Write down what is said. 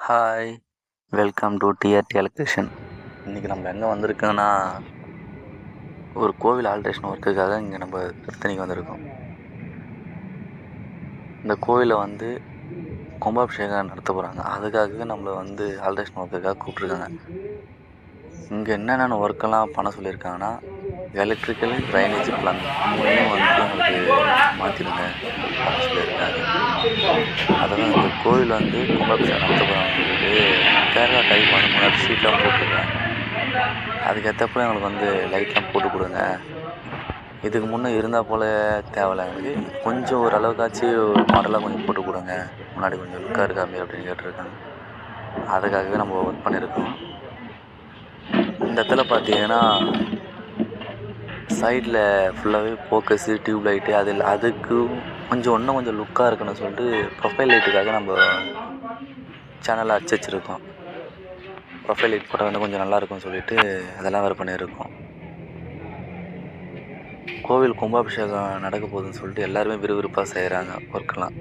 Hi, welcome to TRT electrician. இன்றைக்கி நம்ம எங்கே வந்திருக்கோன்னா, ஒரு கோவில் ஆல்ட்ரேஷன் ஒர்க்குக்காக இங்கே நம்ம திருத்தணிக்கு வந்திருக்கோம். இந்த கோவிலில் வந்து கும்பாபிஷேகம் நடத்த போகிறாங்க. அதுக்காகவே நம்மளை வந்து ஆல்ட்ரேஷன் ஒர்க்குக்காக கூப்பிட்ருக்காங்க. இங்கே என்னென்ன ஒர்க்கெல்லாம் பண்ண சொல்லியிருக்காங்கன்னா, எலக்ட்ரிக்கல், ட்ரைனேஜ், ப்ளம்பிங் மூணையும் வந்து எங்களுக்கு மாற்றிடுங்க பண்ண சொல்லியிருக்காங்க. அதெல்லாம் இந்த கோவில் வந்து கும்பாபிஷேகம் நடத்த போகிறாங்கன்னு சொல்லிட்டு கேரளா டைப் வந்து முன்னாடி ஷீட்லாம் போட்டிருக்காங்க. அதுக்கேற்றப்பல எங்களுக்கு வந்து லைட்லாம் போட்டு கொடுங்க. இதுக்கு முன்னே இருந்தால் போல் தேவையில்ல, எங்களுக்கு கொஞ்சம் ஓரளவுக்காச்சும் மாடலாக கொஞ்சம் போட்டு கொடுங்க, முன்னாடி கொஞ்சம் லுக்காக இருக்காமே அப்படின்னு கேட்டிருக்காங்க. அதுக்காகவே நம்ம ஒர்க் பண்ணியிருக்கோம். இந்த இடத்துல பார்த்தீங்கன்னா சைடில் ஃபுல்லாகவே ஃபோக்கஸு, டியூப் லைட்டு அதுக்கு இன்னும் கொஞ்சம் லுக்காக இருக்குன்னு சொல்லிட்டு ப்ரொஃபைல் லைட்டுக்காக நம்ம சேனலில் வச்சுருக்கோம். ப்ரொஃபைல் லைட் போட்டால் வந்து கொஞ்சம் நல்லாயிருக்கும்னு சொல்லிட்டு அதெல்லாம் வேறு பண்ணியிருக்கோம். கோவில் கும்பாபிஷேகம் நடக்க போகுதுன்னு சொல்லிட்டு எல்லாருமே விறுவிறுப்பாக செய்கிறாங்க ஒர்க்கெல்லாம்.